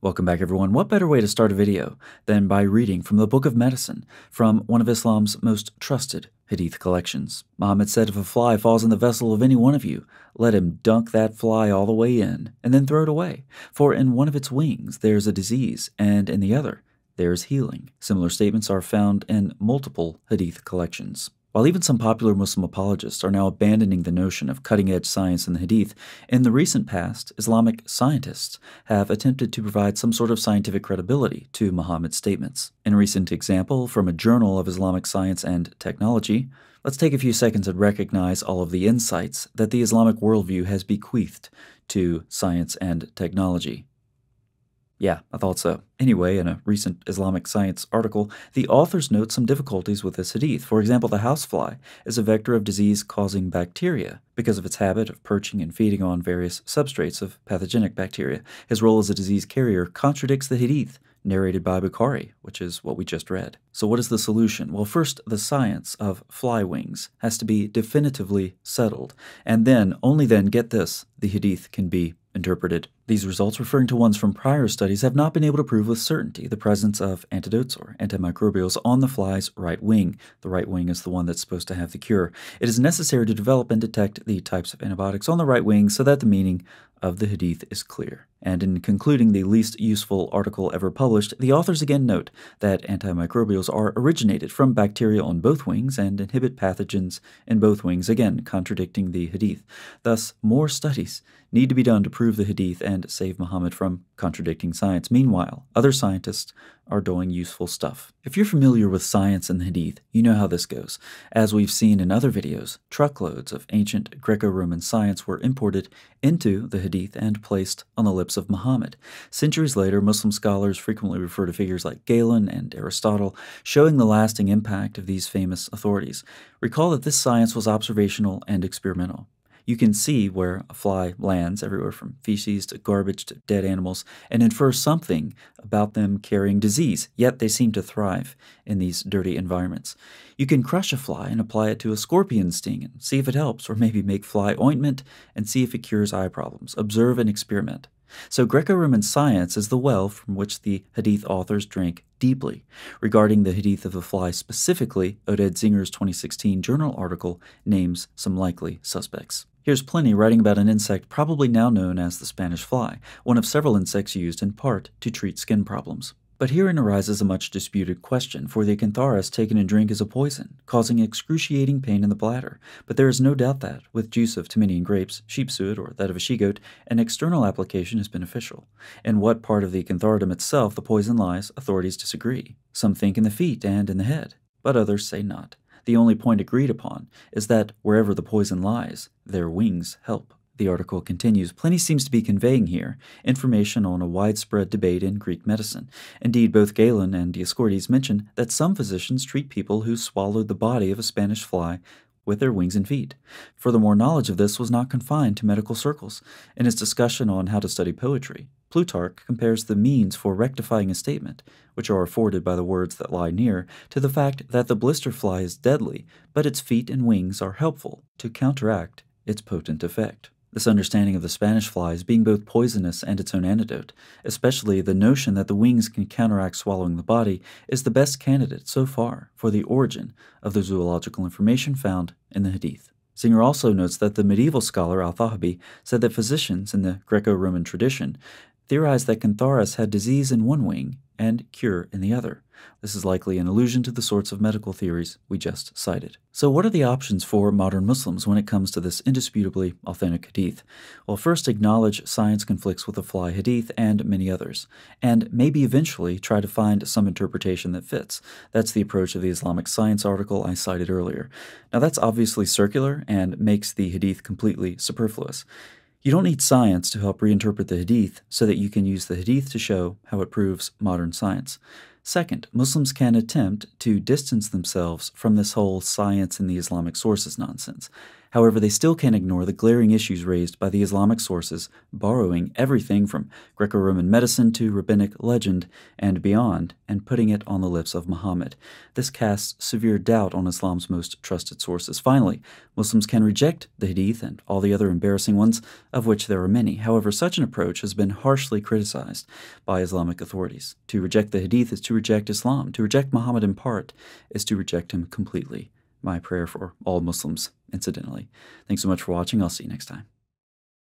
Welcome back, everyone. What better way to start a video than by reading from the Book of Medicine from one of Islam's most trusted hadith collections? Muhammad said, if a fly falls in the vessel of any one of you, let him dunk that fly all the way in and then throw it away. For in one of its wings there is a disease, and in the other there is healing. Similar statements are found in multiple hadith collections. While even some popular Muslim apologists are now abandoning the notion of cutting-edge science in the Hadith, in the recent past, Islamic scientists have attempted to provide some sort of scientific credibility to Muhammad's statements. In a recent example from a Journal of Islamic Science and Technology, let's take a few seconds and recognize all of the insights that the Islamic worldview has bequeathed to science and technology. Yeah, I thought so. Anyway, in a recent Islamic Science article, the authors note some difficulties with this hadith. For example, the housefly is a vector of disease-causing bacteria because of its habit of perching and feeding on various substrates of pathogenic bacteria. His role as a disease carrier contradicts the hadith narrated by Bukhari, which is what we just read. So what is the solution? Well, first, the science of fly wings has to be definitively settled, and then, only then, get this, the hadith can be interpreted. These results, referring to ones from prior studies, have not been able to prove with certainty the presence of antidotes or antimicrobials on the fly's right wing. The right wing is the one that's supposed to have the cure. It is necessary to develop and detect the types of antibiotics on the right wing so that the meaning of the hadith is clear. And in concluding the least useful article ever published, the authors again note that antimicrobials are originated from bacteria on both wings and inhibit pathogens in both wings, again contradicting the hadith. Thus, more studies need to be done to prove the hadith and save Muhammad from contradicting science. Meanwhile, other scientists are doing useful stuff. If you're familiar with science and the hadith, you know how this goes. As we've seen in other videos, truckloads of ancient Greco-Roman science were imported into the hadith and placed on the lips of Muhammad. Centuries later, Muslim scholars frequently refer to figures like Galen and Aristotle, showing the lasting impact of these famous authorities. Recall that this science was observational and experimental. You can see where a fly lands, everywhere from feces to garbage to dead animals, and infer something about them carrying disease, yet they seem to thrive in these dirty environments. You can crush a fly and apply it to a scorpion sting and see if it helps, or maybe make fly ointment and see if it cures eye problems. Observe and experiment. So Greco-Roman science is the well from which the hadith authors drank deeply. Regarding the hadith of the fly specifically, Oded Zinger's 2016 journal article names some likely suspects. Here's Pliny writing about an insect probably now known as the Spanish fly, one of several insects used in part to treat skin problems. But herein arises a much disputed question, for the Acantharis taken in drink is a poison, causing excruciating pain in the bladder. But there is no doubt that, with juice of Timonian grapes, sheep suet, or that of a she-goat, an external application is beneficial. In what part of the Acantharidum itself the poison lies, authorities disagree. Some think in the feet and in the head, but others say not. The only point agreed upon is that wherever the poison lies, their wings help. The article continues, Pliny seems to be conveying here information on a widespread debate in Greek medicine. Indeed, both Galen and Dioscorides mention that some physicians treat people who swallowed the body of a Spanish fly with their wings and feet. Furthermore, knowledge of this was not confined to medical circles. In his discussion on how to study poetry, Plutarch compares the means for rectifying a statement, which are afforded by the words that lie near, to the fact that the blister fly is deadly, but its feet and wings are helpful to counteract its potent effect. This understanding of the Spanish fly as being both poisonous and its own antidote, especially the notion that the wings can counteract swallowing the body, is the best candidate so far for the origin of the zoological information found in the Hadith. Zinger also notes that the medieval scholar Al-Thahabi said that physicians in the Greco-Roman tradition theorized that Cantharis had disease in one wing and cure in the other. This is likely an allusion to the sorts of medical theories we just cited. So what are the options for modern Muslims when it comes to this indisputably authentic hadith? Well, first, acknowledge science conflicts with the fly hadith and many others, and maybe eventually try to find some interpretation that fits. That's the approach of the Islamic Science article I cited earlier. Now that's obviously circular and makes the hadith completely superfluous. You don't need science to help reinterpret the hadith so that you can use the hadith to show how it proves modern science. Second, Muslims can attempt to distance themselves from this whole science in the Islamic sources nonsense. However, they still can't ignore the glaring issues raised by the Islamic sources, borrowing everything from Greco-Roman medicine to rabbinic legend and beyond, and putting it on the lips of Muhammad. This casts severe doubt on Islam's most trusted sources. Finally, Muslims can reject the Hadith and all the other embarrassing ones, of which there are many. However, such an approach has been harshly criticized by Islamic authorities. To reject the Hadith is to reject Islam. To reject Muhammad in part is to reject him completely. My prayer for all Muslims, incidentally. Thanks so much for watching. I'll see you next time.